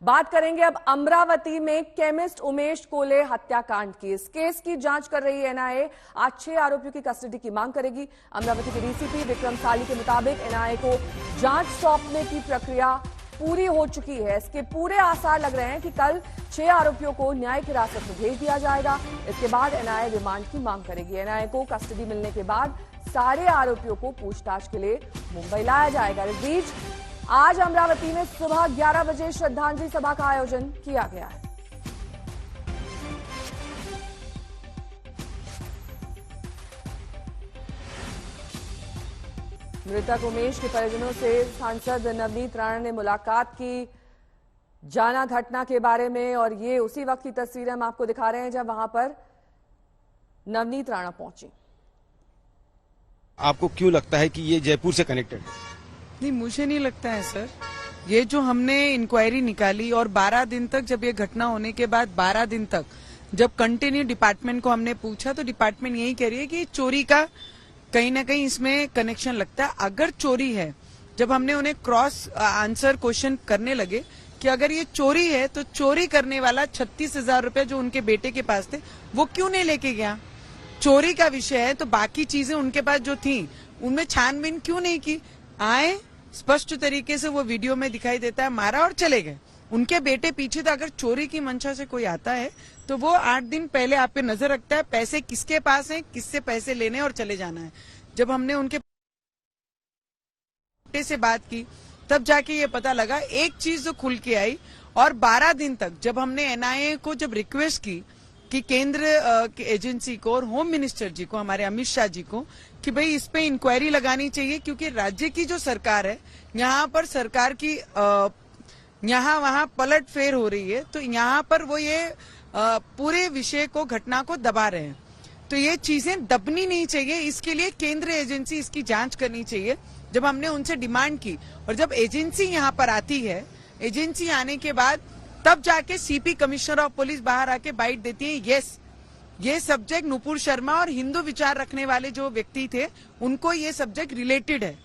बात करेंगे अब अमरावती में केमिस्ट उमेश कोले हत्याकांड की। इस केस की जांच कर रही एनआईए आज 6 आरोपियों की कस्टडी की मांग करेगी। अमरावती के डीसीपी विक्रम साली के मुताबिक एनआईए को जांच सौंपने की प्रक्रिया पूरी हो चुकी है। इसके पूरे आसार लग रहे हैं कि कल 6 आरोपियों को न्यायिक हिरासत में भेज दिया जाएगा। इसके बाद एनआईए रिमांड की मांग करेगी। एनआईए को कस्टडी मिलने के बाद सारे आरोपियों को पूछताछ के लिए मुंबई लाया जाएगा। इस बीच आज अमरावती में सुबह 11 बजे श्रद्धांजलि सभा का आयोजन किया गया है। मृतक उमेश के परिजनों से सांसद नवनीत राणा ने मुलाकात की, जाना घटना के बारे में, और ये उसी वक्त की तस्वीरें हम आपको दिखा रहे हैं जब वहां पर नवनीत राणा पहुंची। आपको क्यों लगता है कि ये जयपुर से कनेक्टेड है? नहीं, मुझे नहीं लगता है सर। ये जो हमने इंक्वायरी निकाली और 12 दिन तक, जब ये घटना होने के बाद 12 दिन तक जब कंटिन्यू डिपार्टमेंट को हमने पूछा तो डिपार्टमेंट यही कह रही है कि चोरी का कहीं ना कहीं इसमें कनेक्शन लगता है। अगर चोरी है, जब हमने उन्हें क्रॉस आंसर क्वेश्चन करने लगे कि अगर ये चोरी है तो चोरी करने वाला 36,000 रुपए जो उनके बेटे के पास थे वो क्यों नहीं लेके गया? चोरी का विषय है तो बाकी चीजें उनके पास जो थी उनमें छानबीन क्यों नहीं की? आए, स्पष्ट तरीके से वो वीडियो में दिखाई देता है, मारा और चले गए। उनके बेटे पीछे था। अगर चोरी की मंशा से कोई आता है तो वो 8 दिन पहले आप पे नजर रखता है, पैसे किसके पास हैं, किससे पैसे लेने और चले जाना है। जब हमने उनके बेटे से बात की तब जाके ये पता लगा एक चीज जो खुल के आई। और 12 दिन तक जब हमने एनआईए को जब रिक्वेस्ट की कि केंद्र की एजेंसी को और होम मिनिस्टर जी को, हमारे अमित शाह जी को, कि भाई इस पे इंक्वायरी लगानी चाहिए, क्योंकि राज्य की जो सरकार है यहाँ पर सरकार की यहाँ वहाँ पलट फेर हो रही है, तो यहाँ पर वो ये पूरे विषय को, घटना को दबा रहे हैं। तो ये चीजें दबनी नहीं चाहिए, इसके लिए केंद्र एजेंसी इसकी जांच करनी चाहिए। जब हमने उनसे डिमांड की और जब एजेंसी यहाँ पर आती है, एजेंसी आने के बाद तब जाके सीपी कमिश्नर ऑफ पुलिस बाहर आके बाइट देती है, यस ये सब्जेक्ट नुपुर शर्मा और हिंदू विचार रखने वाले जो व्यक्ति थे उनको ये सब्जेक्ट रिलेटेड है।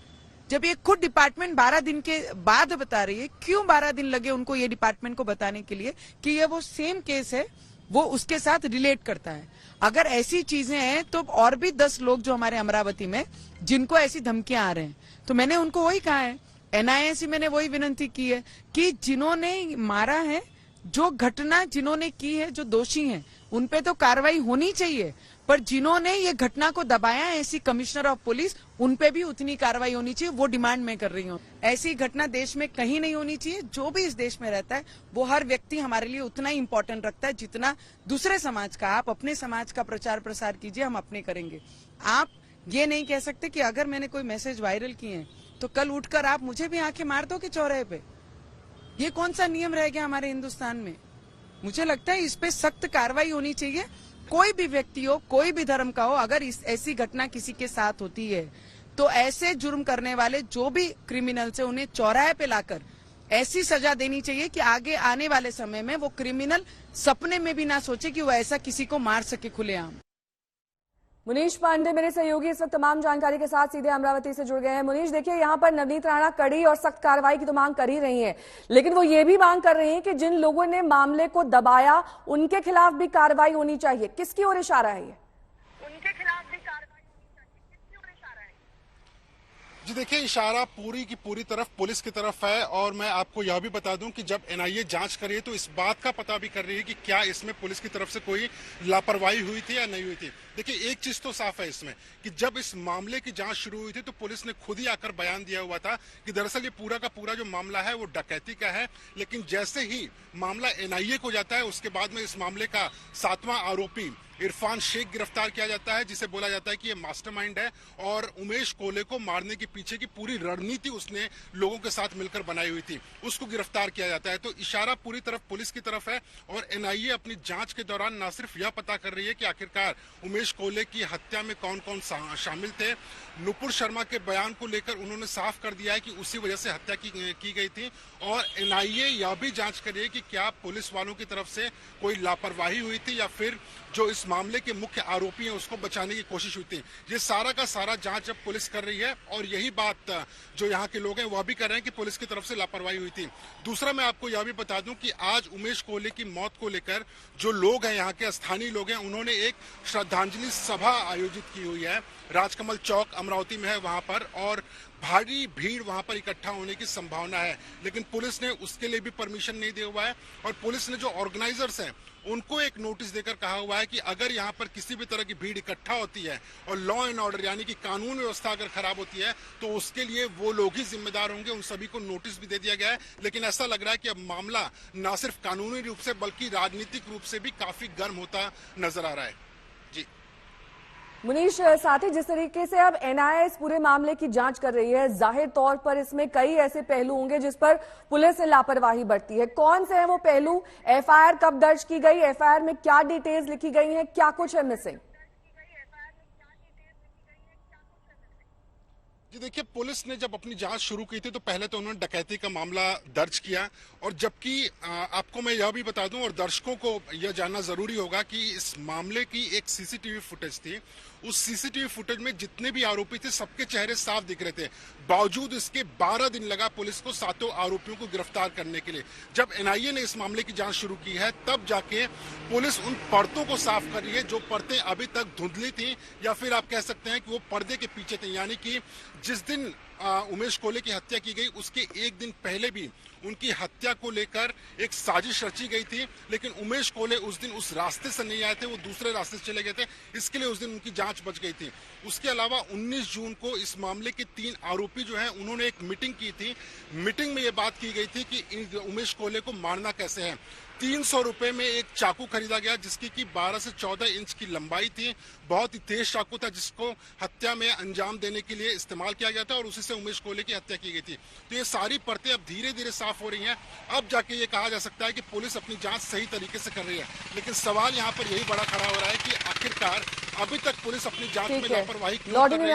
जब ये खुद डिपार्टमेंट 12 दिन के बाद बता रही है, क्यों 12 दिन लगे उनको ये डिपार्टमेंट को बताने के लिए कि ये वो सेम केस है, वो उसके साथ रिलेट करता है। अगर ऐसी चीजें हैं तो और भी 10 लोग जो हमारे अमरावती में जिनको ऐसी धमकियां आ रहे हैं, तो मैंने उनको वही कहा है, एनआईए से मैंने वही विनती की है कि जिन्होंने मारा है, जो घटना जिन्होंने की है, जो दोषी हैं, उन पे तो कार्रवाई होनी चाहिए, पर जिन्होंने ये घटना को दबाया है, ऐसी कमिश्नर ऑफ पुलिस, उन पे भी उतनी कार्रवाई होनी चाहिए। वो डिमांड मैं कर रही हूँ। ऐसी घटना देश में कहीं नहीं होनी चाहिए। जो भी इस देश में रहता है वो हर व्यक्ति हमारे लिए उतना ही इम्पोर्टेंट रखता है जितना दूसरे समाज का। आप अपने समाज का प्रचार प्रसार कीजिए, हम अपने करेंगे। आप ये नहीं कह सकते कि अगर मैंने कोई मैसेज वायरल किए हैं तो कल उठकर आप मुझे भी आंखें मार दो कि चौराहे पे। ये कौन सा नियम रह गया हमारे हिंदुस्तान में? मुझे लगता है इस पे सख्त कार्रवाई होनी चाहिए। कोई भी व्यक्ति हो, कोई भी धर्म का हो, अगर ऐसी घटना किसी के साथ होती है तो ऐसे जुर्म करने वाले जो भी क्रिमिनल्स है उन्हें चौराहे पे लाकर ऐसी सजा देनी चाहिए कि आगे आने वाले समय में वो क्रिमिनल सपने में भी ना सोचे कि वो ऐसा किसी को मार सके खुलेआम। मुनीश पांडे मेरे सहयोगी इस वक्त तमाम जानकारी के साथ सीधे अमरावती से जुड़ गए हैं। मुनीश, देखिए यहाँ पर नवनीत राणा कड़ी और सख्त कार्रवाई की तो मांग कर ही रही हैं, लेकिन वो ये भी मांग कर रही हैं कि जिन लोगों ने मामले को दबाया उनके खिलाफ भी कार्रवाई होनी चाहिए। किसकी ओर इशारा है ये? उनके खिलाफ भी कार्रवाई होनी चाहिए, किसकी ओर इशारा है? जी देखिए, इशारा पूरी की पूरी तरफ पुलिस की तरफ है। और मैं आपको यह भी बता दूं कि जब एनआईए जांच कर रही है तो इस बात का पता भी कर रही है कि क्या इसमें पुलिस की तरफ से कोई लापरवाही हुई थी या नहीं हुई थी। देखिए, एक चीज तो साफ है इसमें कि जब इस मामले की जांच शुरू हुई थी तो पुलिस ने खुद ही आकर बयान दिया हुआ था कि दरअसल ये पूरा का पूरा जो मामला है वो डकैती का है। लेकिन जैसे ही मामला एनआईए को जाता है उसके बाद में इस मामले का 7वां आरोपी इरफान शेख गिरफ्तार किया जाता है, जिसे बोला जाता है कि ये मास्टरमाइंड है और उमेश कोले को मारने के पीछे की पूरी रणनीति उसने लोगों के साथ मिलकर बनाई हुई थी, उसको गिरफ्तार किया जाता है। तो इशारा पूरी तरफ पुलिस की तरफ है। और एनआईए अपनी जांच के दौरान न सिर्फ यह पता कर रही है कि आखिरकार उमेश कोले की हत्या में कौन कौन शामिल थे, नुपुर शर्मा के बयान को लेकर उन्होंने साफ कर दिया है कि उसी वजह से हत्या की गई थी। और एनआईए यह भी जांच कर रही है कि क्या पुलिस वालों की तरफ से कोई लापरवाही हुई थी या फिर जो इस मामले के मुख्य आरोपी हैं उसको बचाने की कोशिश हुई थी। ये सारा का सारा जांच अब पुलिस कर रही है और यही बात जो यहाँ के लोग हैं वह भी कर रहे हैं कि पुलिस की तरफ से लापरवाही हुई थी। दूसरा मैं आपको यह भी बता दूं कि आज उमेश कोहली की मौत को लेकर जो लोग हैं, यहाँ के स्थानीय लोग हैं, उन्होंने एक श्रद्धांजलि सभा आयोजित की हुई है। राजकमल चौक अमरावती में है वहां पर, और भारी भीड़ वहां पर इकट्ठा होने की संभावना है, लेकिन पुलिस ने उसके लिए भी परमिशन नहीं दिया हुआ है। और पुलिस ने जो ऑर्गेनाइजर्स हैं उनको एक नोटिस देकर कहा हुआ है कि अगर यहाँ पर किसी भी तरह की भीड़ इकट्ठा होती है और लॉ एंड ऑर्डर यानी कि कानून व्यवस्था अगर खराब होती है तो उसके लिए वो लोग ही जिम्मेदार होंगे। उन सभी को नोटिस भी दे दिया गया है, लेकिन ऐसा लग रहा है कि अब मामला न सिर्फ कानूनी रूप से बल्कि राजनीतिक रूप से भी काफी गर्म होता नजर आ रहा है। जी मुनीश, साथ ही जिस तरीके से अब एनआईए इस पूरे मामले की जांच कर रही है, जाहिर तौर पर इसमें कई ऐसे पहलू होंगे जिस पर पुलिस ने लापरवाही बरती है। कौन से हैं वो पहलू? एफआईआर कब दर्ज की गई? एफआईआर में क्या डिटेल्स लिखी गई हैं? क्या कुछ है मिसिंग? जी देखिए, पुलिस ने जब अपनी जांच शुरू की थी तो पहले तो उन्होंने डकैती का मामला दर्ज किया, और जबकि आपको मैं यह भी बता दूं और दर्शकों को यह जानना जरूरी होगा कि इस मामले की एक सीसीटीवी फुटेज थी। उस सीसीटीवी फुटेज में जितने भी आरोपी थे सबके चेहरे साफ दिख रहे थे। बावजूद इसके 12 दिन लगा पुलिस को सातों आरोपियों को गिरफ्तार करने के लिए। जब एनआईए ने इस मामले की जांच शुरू की है तब जाके पुलिस उन परतों को साफ कर रही है जो परतें अभी तक धुंधली थी, या फिर आप कह सकते हैं कि वो पर्दे के पीछे थे। यानी कि जिस दिन उमेश कोहली की हत्या की गई उसके एक दिन पहले भी उनकी हत्या को लेकर एक साजिश रची गई थी, लेकिन उमेश कोहली उस दिन उस रास्ते से नहीं आए थे, वो दूसरे रास्ते से चले गए थे, इसके लिए उस दिन उनकी जांच बच गई थी। उसके अलावा 19 जून को इस मामले के 3 आरोपी जो हैं उन्होंने एक मीटिंग की थी। मीटिंग में ये बात की गई थी कि उमेश कोहली को मारना कैसे है। 300 रुपए में एक चाकू खरीदा गया जिसकी की 12 से 14 इंच की लंबाई थी। बहुत ही तेज चाकू था जिसको हत्या में अंजाम देने के लिए इस्तेमाल किया गया था, और उसी से उमेश कोहली की हत्या की गई थी। तो ये सारी परतें अब धीरे धीरे साफ हो रही हैं। अब जाके ये कहा जा सकता है कि पुलिस अपनी जांच सही तरीके से कर रही है, लेकिन सवाल यहाँ पर यही बड़ा खड़ा हो रहा है कि आखिरकार अभी तक पुलिस अपनी जांच में लापरवाही क्यों कर रही है।